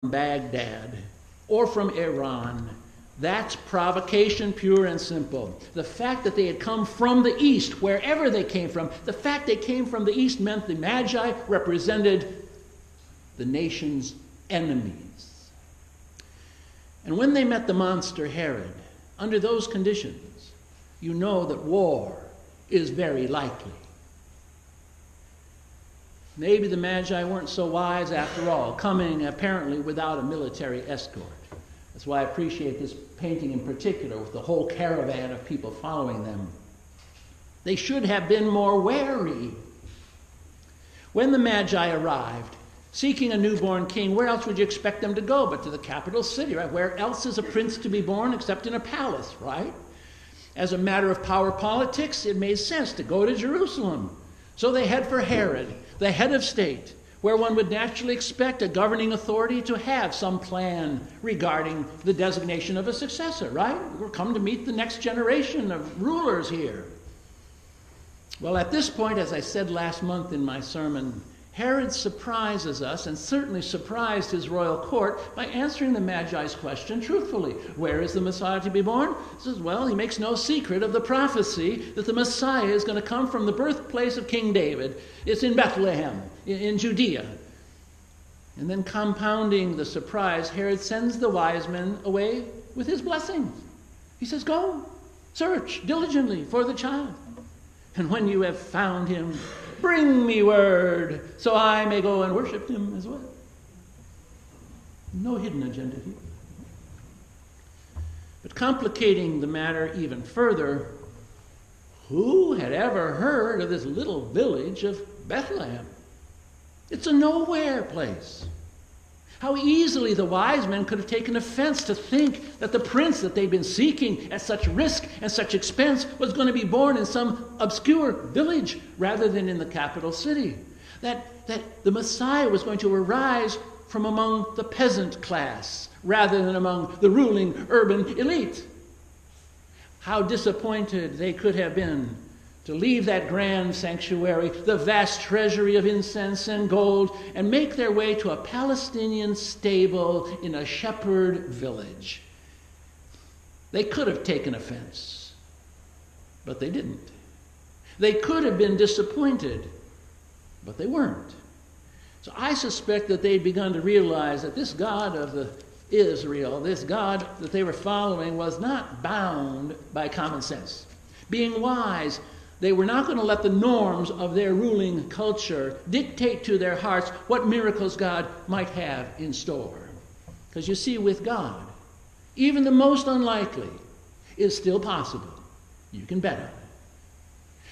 Baghdad or from Iran. That's provocation, pure and simple. The fact that they had come from the east, wherever they came from, the fact they came from the east meant the Magi represented the nation's enemies. And when they met the monster Herod, under those conditions, you know that war is very likely. Maybe the Magi weren't so wise after all, coming apparently without a military escort. That's why I appreciate this painting in particular, with the whole caravan of people following them. They should have been more wary. When the Magi arrived, seeking a newborn king, where else would you expect them to go but to the capital city, right? Where else is a prince to be born except in a palace, right? As a matter of power politics, it made sense to go to Jerusalem. So they head for Herod, the head of state, where one would naturally expect a governing authority to have some plan regarding the designation of a successor, right? We're come to meet the next generation of rulers here. Well, at this point, as I said last month in my sermon, Herod surprises us, and certainly surprised his royal court, by answering the Magi's question truthfully. Where is the Messiah to be born? He says, well, he makes no secret of the prophecy that the Messiah is going to come from the birthplace of King David. It's in Bethlehem, in Judea. And then, compounding the surprise, Herod sends the wise men away with his blessings. He says, go, search diligently for the child. And when you have found him, bring me word, so I may go and worship him as well. No hidden agenda here. But complicating the matter even further, who had ever heard of this little village of Bethlehem? It's a nowhere place. How easily the wise men could have taken offense to think that the prince that they'd been seeking at such risk and such expense was going to be born in some obscure village rather than in the capital city. That the Messiah was going to arise from among the peasant class rather than among the ruling urban elite. How disappointed they could have been to leave that grand sanctuary, the vast treasury of incense and gold, and make their way to a Palestinian stable in a shepherd village. They could have taken offense, but they didn't. They could have been disappointed, but they weren't. So I suspect that they'd begun to realize that this God of Israel, this God that they were following, was not bound by common sense. Being wise, they were not going to let the norms of their ruling culture dictate to their hearts what miracles God might have in store. Because you see, with God, even the most unlikely is still possible. You can bet on it.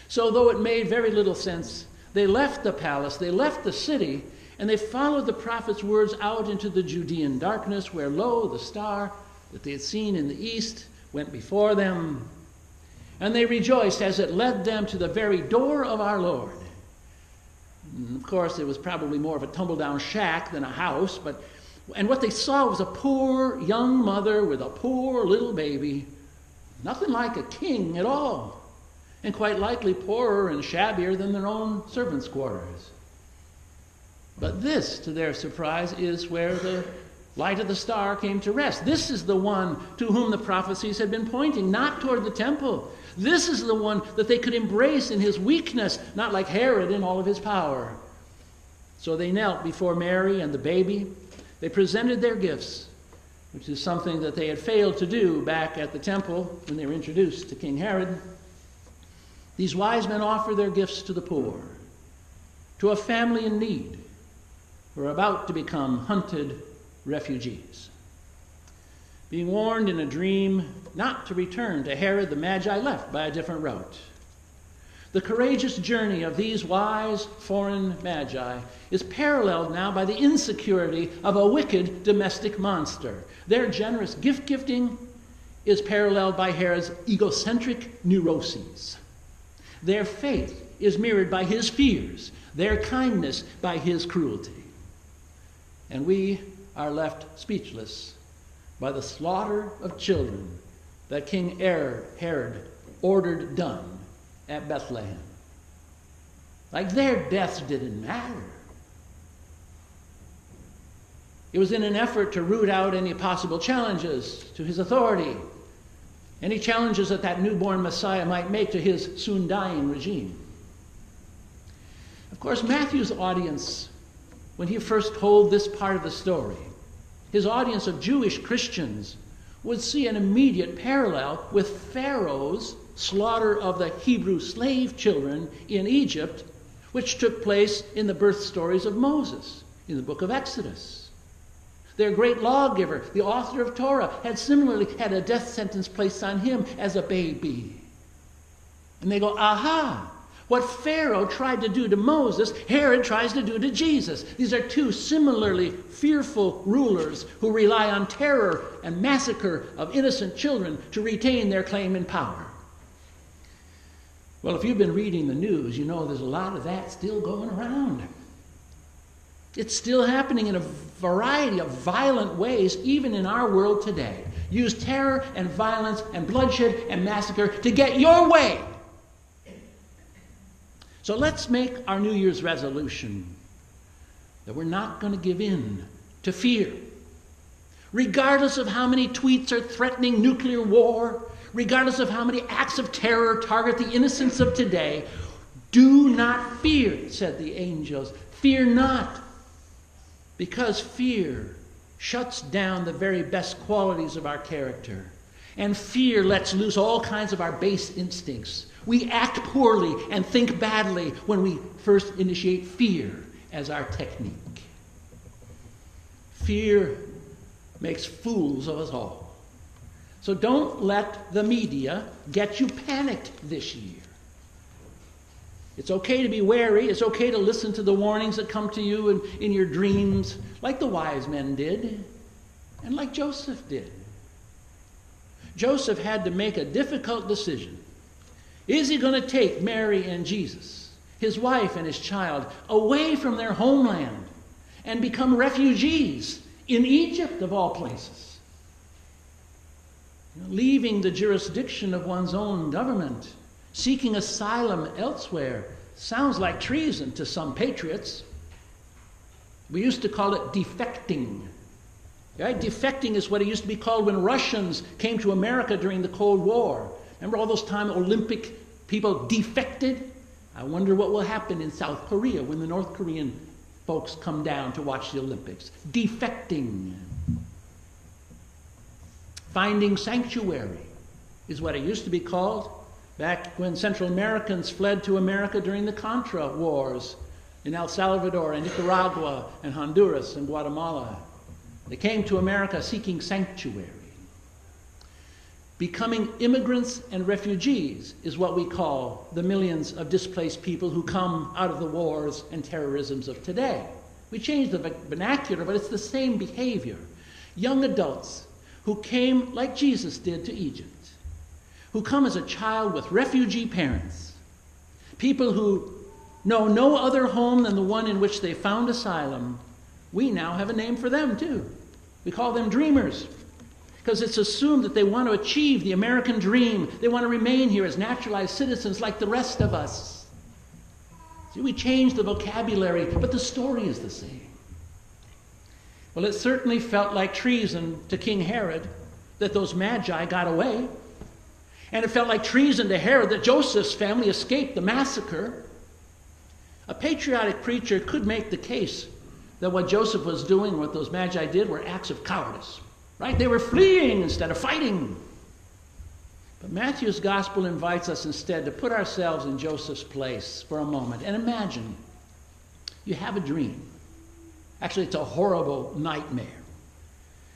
So though it made very little sense, they left the palace, they left the city, and they followed the prophet's words out into the Judean darkness, where, lo, the star that they had seen in the east went before them. And they rejoiced as it led them to the very door of our Lord. And of course, it was probably more of a tumble-down shack than a house, and what they saw was a poor young mother with a poor little baby. Nothing like a king at all, and quite likely poorer and shabbier than their own servants' quarters. But this, to their surprise, is where the light of the star came to rest. This is the one to whom the prophecies had been pointing, not toward the temple. This is the one that they could embrace in his weakness, not like Herod in all of his power. So they knelt before Mary and the baby. They presented their gifts, which is something that they had failed to do back at the temple when they were introduced to King Herod. These wise men offer their gifts to the poor, to a family in need, who are about to become hunted refugees. Being warned in a dream not to return to Herod, the Magi left by a different route. The courageous journey of these wise foreign Magi is paralleled now by the insecurity of a wicked domestic monster. Their generous gift-giving is paralleled by Herod's egocentric neuroses. Their faith is mirrored by his fears, their kindness by his cruelty. And we are left speechless by the slaughter of children that King Herod ordered done at Bethlehem. Like their deaths didn't matter. It was in an effort to root out any possible challenges to his authority, any challenges that newborn Messiah might make to his soon-dying regime. Of course, Matthew's audience, when he first told this part of the story, his audience of Jewish Christians would see an immediate parallel with Pharaoh's slaughter of the Hebrew slave children in Egypt, which took place in the birth stories of Moses in the book of Exodus. Their great lawgiver, the author of Torah, had similarly had a death sentence placed on him as a baby. And they go, aha! What Pharaoh tried to do to Moses, Herod tries to do to Jesus. These are two similarly fearful rulers who rely on terror and massacre of innocent children to retain their claim in power. Well, if you've been reading the news, you know there's a lot of that still going around. It's still happening in a variety of violent ways, even in our world today. Use terror and violence and bloodshed and massacre to get your way. So let's make our New Year's resolution that we're not going to give in to fear. Regardless of how many tweets are threatening nuclear war, regardless of how many acts of terror target the innocents of today, do not fear, said the angels. Fear not, because fear shuts down the very best qualities of our character. And fear lets loose all kinds of our base instincts. We act poorly and think badly when we first initiate fear as our technique. Fear makes fools of us all. So don't let the media get you panicked this year. It's okay to be wary. It's okay to listen to the warnings that come to you in your dreams, like the wise men did, and like Joseph did. Joseph had to make a difficult decision. Is he going to take Mary and Jesus, his wife and his child, away from their homeland and become refugees in Egypt, of all places? Leaving the jurisdiction of one's own government, seeking asylum elsewhere, sounds like treason to some patriots. We used to call it defecting. Right? Defecting is what it used to be called when Russians came to America during the Cold War. Remember all those time Olympic people defected? I wonder what will happen in South Korea when the North Korean folks come down to watch the Olympics. Defecting. Finding sanctuary is what it used to be called back when Central Americans fled to America during the Contra Wars in El Salvador and Nicaragua and Honduras and Guatemala. They came to America seeking sanctuary. Becoming immigrants and refugees is what we call the millions of displaced people who come out of the wars and terrorisms of today. We changed the vernacular, but it's the same behavior. Young adults who came like Jesus did to Egypt, who come as a child with refugee parents, people who know no other home than the one in which they found asylum. We now have a name for them too. We call them dreamers, because it's assumed that they want to achieve the American dream. They want to remain here as naturalized citizens like the rest of us. See, we changed the vocabulary, but the story is the same. Well, it certainly felt like treason to King Herod that those Magi got away. And it felt like treason to Herod that Joseph's family escaped the massacre. A patriotic preacher could make the case that what Joseph was doing, what those Magi did, were acts of cowardice. Right? They were fleeing instead of fighting. But Matthew's gospel invites us instead to put ourselves in Joseph's place for a moment and imagine you have a dream. Actually, it's a horrible nightmare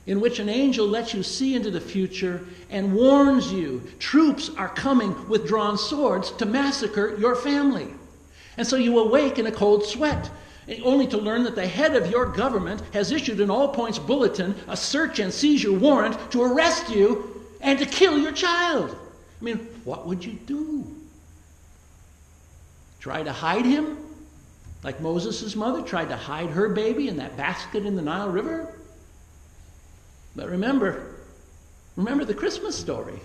in which an angel lets you see into the future and warns you troops are coming with drawn swords to massacre your family. And so you awake in a cold sweat, only to learn that the head of your government has issued an all-points bulletin, a search and seizure warrant to arrest you and to kill your child. I mean, what would you do? Try to hide him? Like Moses' mother tried to hide her baby in that basket in the Nile River? But remember the Christmas story.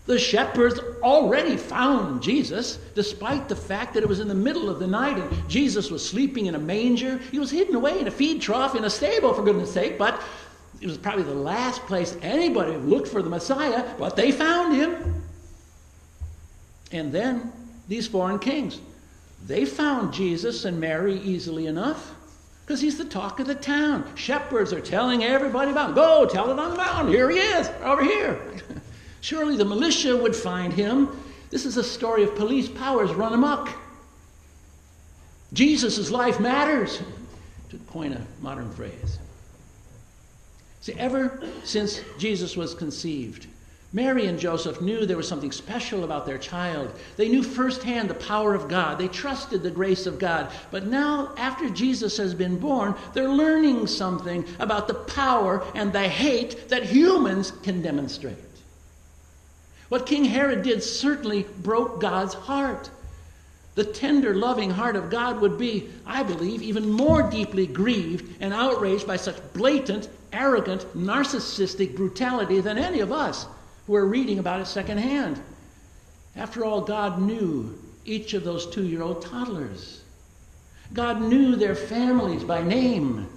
The shepherds already found Jesus, despite the fact that it was in the middle of the night and Jesus was sleeping in a manger. He was hidden away in a feed trough in a stable, for goodness sake, but it was probably the last place anybody looked for the Messiah, but they found him. And then these foreign kings, they found Jesus and Mary easily enough, because he's the talk of the town. Shepherds are telling everybody about him. Go, tell it on the mountain. Here he is, over here. Surely the militia would find him. This is a story of police powers run amok. Jesus' life matters, to coin a modern phrase. See, ever since Jesus was conceived, Mary and Joseph knew there was something special about their child. They knew firsthand the power of God. They trusted the grace of God. But now, after Jesus has been born, they're learning something about the power and the hate that humans can demonstrate. What King Herod did certainly broke God's heart. The tender, loving heart of God would be, I believe, even more deeply grieved and outraged by such blatant, arrogant, narcissistic brutality than any of us who are reading about it secondhand. After all, God knew each of those 2-year-old toddlers. God knew their families by name.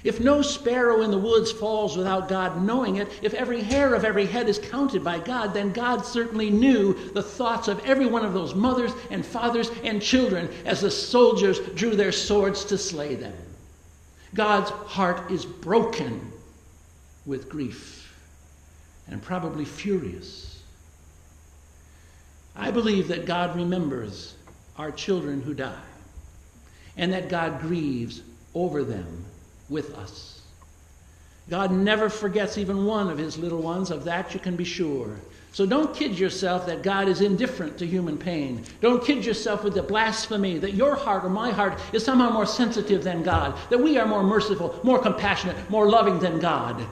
If no sparrow in the woods falls without God knowing it, if every hair of every head is counted by God, then God certainly knew the thoughts of every one of those mothers and fathers and children as the soldiers drew their swords to slay them. God's heart is broken with grief and probably furious. I believe that God remembers our children who die and that God grieves over them with us. God never forgets even one of his little ones. Of that you can be sure. So don't kid yourself that God is indifferent to human pain. Don't kid yourself with the blasphemy that your heart or my heart is somehow more sensitive than God, that we are more merciful, more compassionate, more loving than God.